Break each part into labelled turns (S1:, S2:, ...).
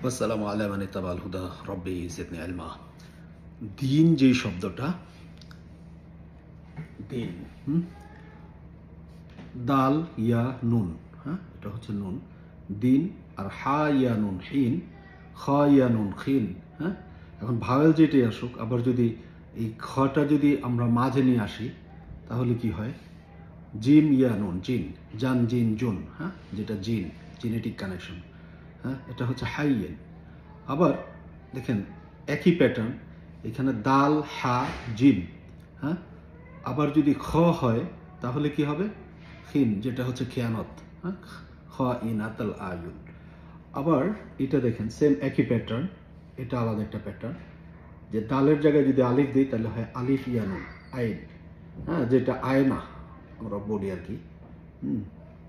S1: আসসালামু আলা মান ইত্তাবাল হুদা রব্বি জিদনি ইলমা। দিন যে শব্দটা, দিন দাল ইয়া নুন, হ্যাঁ এটা হচ্ছে নুন দিন, আর হা ইয়া নুন হিন, খ ইয়া নুন খিন। হ্যাঁ, এখন ভাওয়েল যেটাই আসুক, আবার যদি এই খটা যদি আমরা মাঝে নিয়ে আসি তাহলে কি হয়? জিম ইয়া নুন জিন, জান জিন জুন। হ্যাঁ, যেটা জিন জেনেটিক কানেকশন। হ্যাঁ, এটা হচ্ছে হাইয়েন। আবার দেখেন একই প্যাটার্ন, এখানে দাল হা জিম। হ্যাঁ, আবার যদি খ হয় তাহলে কি হবে? খিন, যেটা হচ্ছে খেয়ানত। হ্যাঁ, খ ইনাতাল আয়ুন। আবার এটা দেখেন সেম একই প্যাটার্ন, এটা আলাদা একটা প্যাটার্ন, যে দালের জায়গায় যদি আলিফ দিই তাহলে হয় আলিফ ইয়ানুন আইন। হ্যাঁ, যেটা আয়না আমরা বলি আর কি।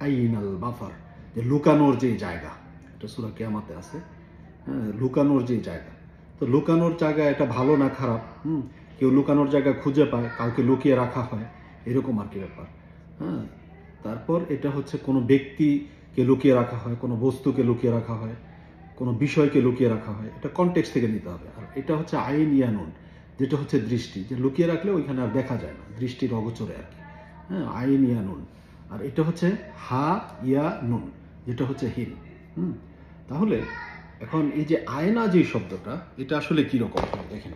S1: আইন আল বাফার, যে লুকানোর যে জায়গা, এটা সূরা কিয়ামতে আছে। হ্যাঁ, লুকানোর যে জায়গা, তো লুকানোর জায়গা এটা ভালো না খারাপ? কেউ লুকানোর জায়গা খুঁজে পায়, কাউকে লুকিয়ে রাখা হয়, এরকম আর কি ব্যাপার। হ্যাঁ, তারপর এটা হচ্ছে কোনো ব্যক্তিকে লুকিয়ে রাখা হয়, কোনো বস্তুকে লুকিয়ে রাখা হয়, কোনো বিষয়কে লুকিয়ে রাখা হয়, এটা কনটেক্সট থেকে নিতে হবে। আর এটা হচ্ছে আইন ইয়ানুন, যেটা হচ্ছে দৃষ্টি, যে লুকিয়ে রাখলে ওইখানে আর দেখা যায় না, দৃষ্টির অগোচরে আর কি। হ্যাঁ, আইন ইয়ানুন। আর এটা হচ্ছে হা ইয়া নুন, যেটা হচ্ছে হিন। তাহলে এখন এই যে আয়না যে শব্দটা, এটা আসলে কিরকম হয় দেখেন।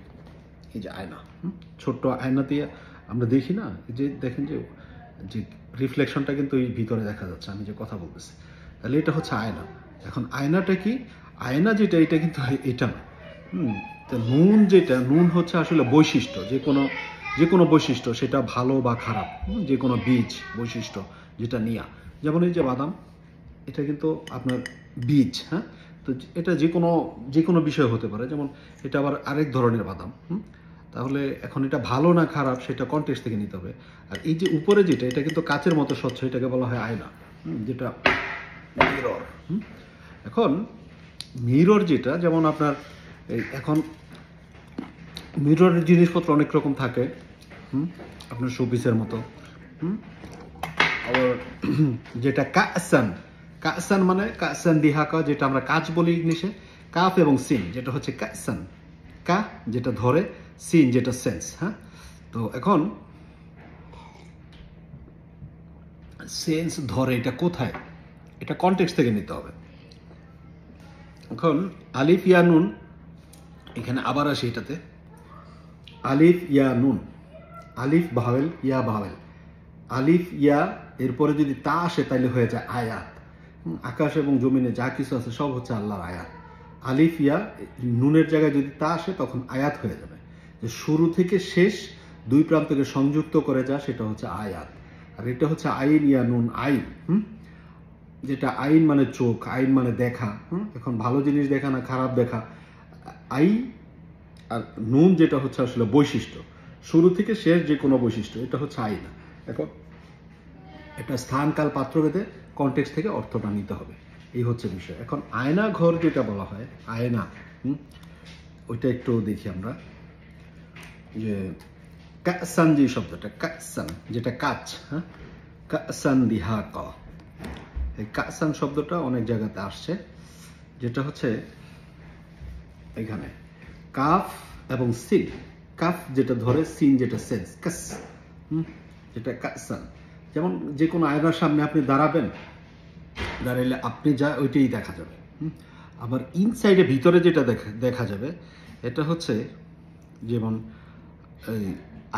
S1: এই যে আয়না, ছোট্ট আয়না দিয়ে আমরা দেখি না, এই যে দেখেন যে যে রিফ্লেকশনটা কিন্তু এই ভিতরে দেখা যাচ্ছে, আমি যে কথা বলতেছি, তাহলে এটা হচ্ছে আয়না। এখন আয়নাটা কি? আয়না যেটা, এটা কিন্তু এটা না। তো নুন যেটা, নুন হচ্ছে আসলে বৈশিষ্ট্য, যে কোনো বৈশিষ্ট্য, সেটা ভালো বা খারাপ, যে কোনো বীজ বৈশিষ্ট্য যেটা নিয়া, যেমন এই যে বাদাম, এটা কিন্তু আপনার বীজ। হ্যাঁ, তো এটা যে কোনো বিষয় হতে পারে, যেমন এটা আবার আরেক ধরনের বাদাম। তাহলে এখন এটা ভালো না খারাপ সেটা কনটেক্সট থেকে নিতে হবে। আর এই যে উপরে যেটা, এটা কিন্তু কাচের মতো স্বচ্ছ, এটাকে বলা হয় আয়না, যেটা মিরর। এখন মিরর যেটা, যেমন আপনার এখন মিররের জিনিসপত্র অনেক রকম থাকে, আপনার শোপিসের মতো। আবার যেটা কাসান, কাসান মানে কাসান দিহাকা, যেটা আমরা কাজ বলি ইংলিশে, কাফ এবং সিন, যেটা হচ্ছে কাসান। কা যেটা ধরে, সিন যেটা সেন্স। হ্যাঁ, তো এখন সেন্স ধরে, এটা কোথায়? এটা কনটেক্সট থেকে নিতে হবে। এখন আলিফ ইয়া নুন, এখানে আবার আসি এটাতে, আলিফ ইয়া নুন, আলিফ ভাওয়েল, ইয়া ভাওয়েল, আলিফ ইয়া, এরপরে যদি তা আসে তাহলে হয়ে যায় আয়াত। আকাশ এবং জমিনে যা কিছু আছে সব হচ্ছে আল্লাহর আয়াত। আলিফ ইয়া নুনের জায়গায় যদি তা আসে তখন আয়াত হয়ে যাবে। যে শুরু থেকে শেষ দুই প্রান্তকে সংযুক্ত করে যা, সেটা হচ্ছে আয়াত। আর এটা হচ্ছে আইন ইয়া নুন আইন, যেটা আইন মানে চোখ, আইন মানে দেখা। এখন ভালো জিনিস দেখা না খারাপ দেখা, আই। আর নুন যেটা হচ্ছে আসলে বৈশিষ্ট্য, শুরু থেকে শেষ যে কোনো বৈশিষ্ট্য, এটা হচ্ছে আইনা। এখন এটা স্থান কাল পাত্র ভেদে কনটেক্সট থেকে অর্থটা নিতে হবে, এই হচ্ছে বিষয়। এখন আয়না ঘর যেটা বলা হয়, আয়না, ওইটা একটু দেখি আমরা। যে কাসান যে শব্দটা, কাসান যেটা কাচ, হ্যাঁ, কাসান দিহা ক, এই কাসান শব্দটা অনেক জায়গাতে আসছে, যেটা হচ্ছে এখানে কাফ এবং সিন। কাফ যেটা ধরে, সিন যেটা সেন্স, কাস, যেটা কাসান। যেমন যে কোনো আয়নার সামনে আপনি দাঁড়াবেন, দাঁড়াইলে আপনি যা ওইটাই দেখা যাবে। আবার ইনসাইডে ভিতরে যেটা দেখা যাবে, এটা হচ্ছে যেমন এই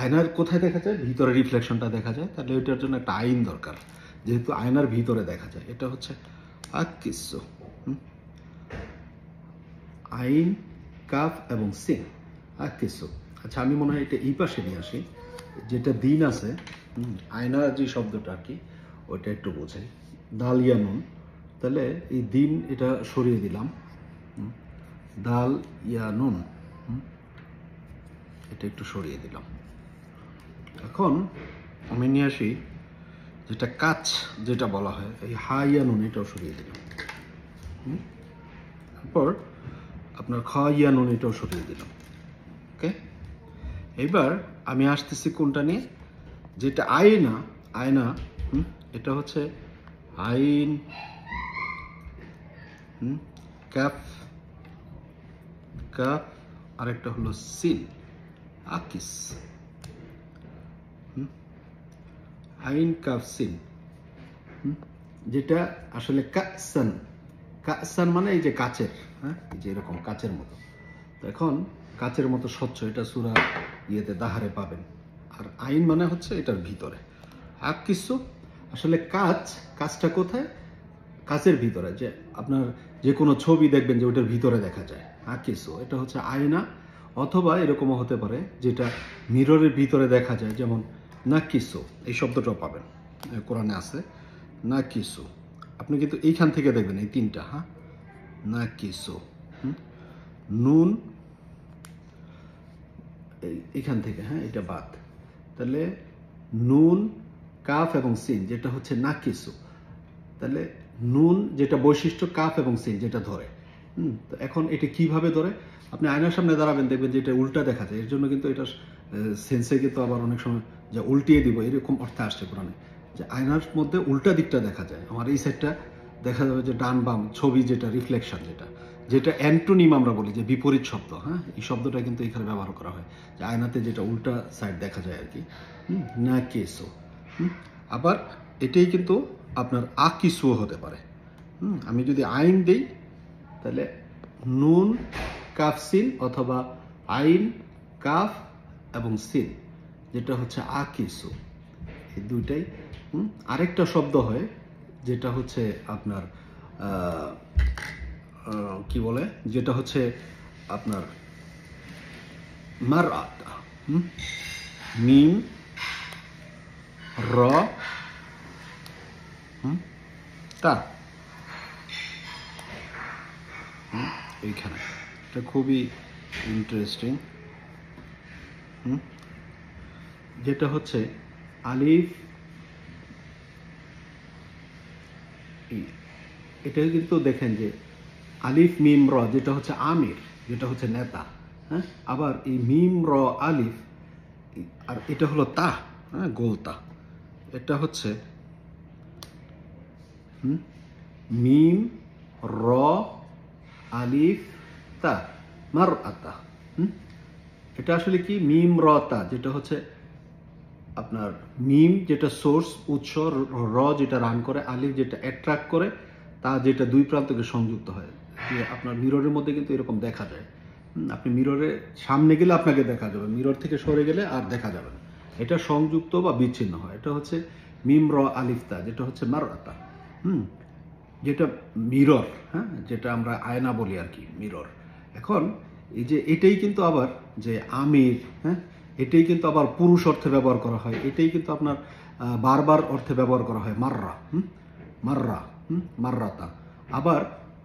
S1: আয়নার কোথায় দেখা যায়? ভিতরে রিফ্লেকশনটা দেখা যায়, তাহলে ওইটার জন্য একটা আইন দরকার, যেহেতু আয়নার ভিতরে দেখা যায়। এটা হচ্ছে আকিসু, আইন, কাফ এবং সিন, আকিসু। আচ্ছা, আমি মনে হয় এটা এই পাশে নিয়ে আসি, যেটা দিন আছে, আয়না যে শব্দটা আর কি, ওইটা একটু বোঝাই। দাল ইয়া নুন, তাহলে এই দিন এটা সরিয়ে দিলাম, দাল ইয়া নুন, এটা একটু সরিয়ে দিলাম। এখন আমি নিয়ে আসি যেটা কাচ যেটা বলা হয়, এই হা ইয়া নুন, এটাও সরিয়ে দিলাম। তারপর আপনার খ ইয়া নুন, এটাও সরিয়ে দিলাম। ওকে, এবার আমি আসতেছি কোনটা নিয়ে, যেটা আয়না, আয়না, এটা হচ্ছে আইন, কাফ কাফ, আরেকটা হলো সিন, আকিস। আইন কাফ সিন, যেটা আসলে কাসান, কাসান মানে এই যে কাচের, হ্যাঁ, এই যে এরকম কাচের মতো। তো এখন কাচের মতো স্বচ্ছ, এটা সূরা ইয়েতে দাহারে পাবেন। আর আইন মানে হচ্ছে এটার ভিতরে। আকিসু আসলে কাচটা কোথায়? কাচের ভিতরে, যে আপনার যে কোনো ছবি দেখবেন যে ওটার ভিতরে দেখা যায়। আকিসু এটা হচ্ছে আয়না, অথবা এরকমও হতে পারে যেটা মিররের ভিতরে দেখা যায়, যেমন নাকিসু, এই শব্দটাও পাবেন কোরআনে আছে, নাকিসু। আপনি কিন্তু এইখান থেকে দেখবেন এই তিনটা, হ্যাঁ, নাকিসু, নুন এইখান থেকে, হ্যাঁ, এটা বাদ। তাহলে নুন, কাফ এবং সিন যেটা হচ্ছে নাকিসু, তাহলে নুন যেটা বৈশিষ্ট্য, কাফ এবং সিন যেটা ধরে। তো এখন এটা কিভাবে ধরে? আপনি আয়নার সামনে দাঁড়াবেন, দেখবেন যে এটা উল্টা দেখা যায়। এর জন্য কিন্তু এটা সেন্সে কিন্তু আবার অনেক সময় যে উল্টিয়ে দিব এরকম অর্থে আসছে কোরআনে, যে আয়নার মধ্যে উল্টা দিকটা দেখা যায়। আমার এই সাইডটা দেখা যাবে যে ডান বাম ছবি, যেটা রিফ্লেকশন, যেটা অ্যান্টোনিম আমরা বলি, যে বিপরীত শব্দ, হ্যাঁ, এই শব্দটা কিন্তু এখানে ব্যবহার করা হয়, যে আয়নাতে যেটা উল্টা সাইড দেখা যায় আর কি। না কেসো, আবার এটাই কিন্তু আপনার আকিসুও হতে পারে। আমি যদি আইন দিই, তাহলে নুন কাফ সিন, অথবা আইন কাফ এবং সিন যেটা হচ্ছে আকিসু, এই দুইটাই। আরেকটা শব্দ হয় যেটা হচ্ছে আপনার কি বলে, যেটা হচ্ছে আপনার মারআতা, মিম র তা, এইখানে এটা খুবই ইন্টারেস্টিং। যেটা হচ্ছে আলিফ, এটা কিন্তু দেখেন যে আলিফ মিম র যেটা হচ্ছে আমির, যেটা হচ্ছে নেতা, হ্যাঁ, আবার এই মিম র আলিফ, আর এটা হলো তা, হ্যাঁ, গোলতা। এটা হচ্ছে মিম র আলিফ তা, মার আতা। এটা আসলে কি? মিম র তা, যেটা হচ্ছে আপনার মিম যেটা সোর্স, উৎস, র যেটা রান করে, আলিফ যেটা অ্যাট্রাক্ট করে, তা যেটা দুই প্রান্তকে সংযুক্ত হয়। আপনার মিররের মধ্যে কিন্তু এরকম দেখা যায়। আপনি মিররের সামনে গেলে আপনাকে দেখা যাবে, মিরর থেকে সরে গেলে আর দেখা যাবে না। এটা সংযুক্ত বা বিচ্ছিন্ন হয়। এটা হচ্ছে মিম র আলিফতা, যেটা হচ্ছে মারআতা, যেটা মিরর, হ্যাঁ, যেটা আমরা আয়না বলি আর কি, মিরর। এখন এই যে এটাই কিন্তু আবার যে আমির, হ্যাঁ, এটাই কিন্তু আবার পুরুষ অর্থে ব্যবহার করা হয়। এটাই কিন্তু আপনার বারবার অর্থে ব্যবহার করা হয়, মাররা, মাররা, মাররাতা। আবার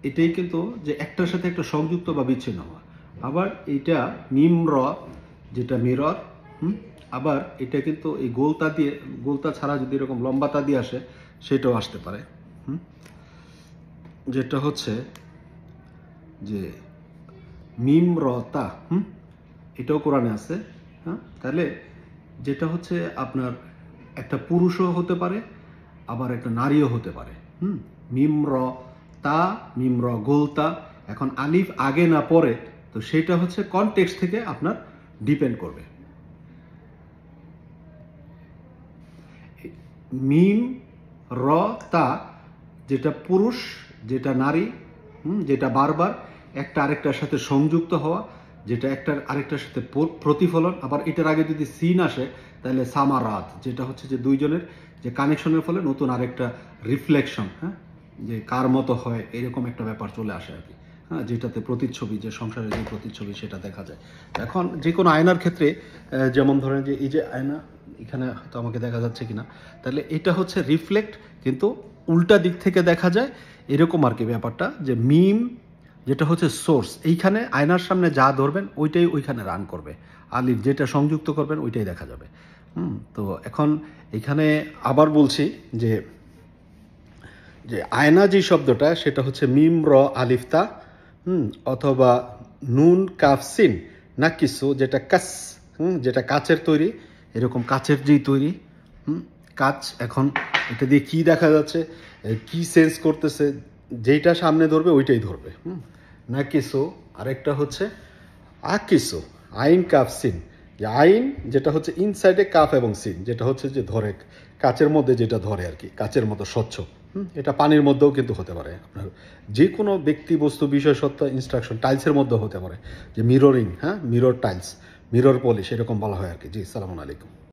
S1: এটাই কিন্তু যে একটার সাথে একটা সংযুক্ত বা বিচ্ছিন্ন হওয়া। আবার এটা মিম র যেটা মিরর, আবার এটা কিন্তু এই গোলতা দিয়ে, গোলতা ছাড়া যদি এরকম লম্বাতা দিয়ে আসে, সেটাও আসতে পারে। যেটা হচ্ছে যে মিম র তা, এটাও কোরআনে আছে, হ্যাঁ। তাহলে যেটা হচ্ছে আপনার একটা পুরুষও হতে পারে, আবার একটা নারীও হতে পারে। মিম র তা, মিম র গোলতা। এখন আলিফ আগে না পরে, তো সেটা হচ্ছে কনটেক্সট থেকে আপনার ডিপেন্ড করবে। মিম র তা যেটা পুরুষ, যেটা নারী, যেটা বারবার একটা আরেকটার সাথে সংযুক্ত হওয়া, যেটা একটার আরেকটার সাথে প্রতিফলন। আবার এটার আগে যদি সিন আসে, তাহলে সামারাত, যেটা হচ্ছে যে দুইজনের যে কানেকশনের ফলে নতুন আরেকটা রিফ্লেকশন, হ্যাঁ, যে কার মতো হয় এরকম একটা ব্যাপার চলে আসে আর কি, হ্যাঁ, যেটাতে প্রতিচ্ছবি, যে সংসারের যে প্রতিচ্ছবি সেটা দেখা যায়। এখন যে কোনো আয়নার ক্ষেত্রে, যেমন ধরেন যে এই যে আয়না, এখানে হয়তো আমাকে দেখা যাচ্ছে কিনা, তাহলে এটা হচ্ছে রিফ্লেক্ট, কিন্তু উল্টা দিক থেকে দেখা যায় এরকম আর কি ব্যাপারটা। যে মিম যেটা হচ্ছে সোর্স, এইখানে আয়নার সামনে যা ধরবেন ওইটাই ওইখানে রান করবে, আলিফ যেটা সংযুক্ত করবেন ওইটাই দেখা যাবে। তো এখন এখানে আবার বলছি যে যে আয়না যে শব্দটা, সেটা হচ্ছে মিম র আলিফতা, অথবা নুন কাফ সিন নাকিসু, যেটা কাস, যেটা কাচের তৈরি, এরকম কাচের যেই তৈরি, কাচ। এখন এটা দিয়ে কি দেখা যাচ্ছে, কি সেন্স করতেছে, যেইটা সামনে ধরবে ওইটাই ধরবে, নাকিসু। আরেকটা হচ্ছে আকিসু, আইন কাফ সিন। যে আইন যেটা হচ্ছে ইনসাইডে কাফ এবং সিন, যেটা হচ্ছে যে ধরে কাচের মধ্যে যেটা ধরে আর কি, কাচের মতো স্বচ্ছ। এটা পানির মধ্যেও কিন্তু হতে পারে, আপনার যে কোনো ব্যক্তি বস্তু বিষয় সত্য ইনস্ট্রাকশন টাইলসের মধ্যেও হতে পারে, যে মিররিং, হ্যাঁ, মিরর টাইলস, মিরর পলিশ এরকম বলা হয় আর কি। জি, সালামু আলাইকুম।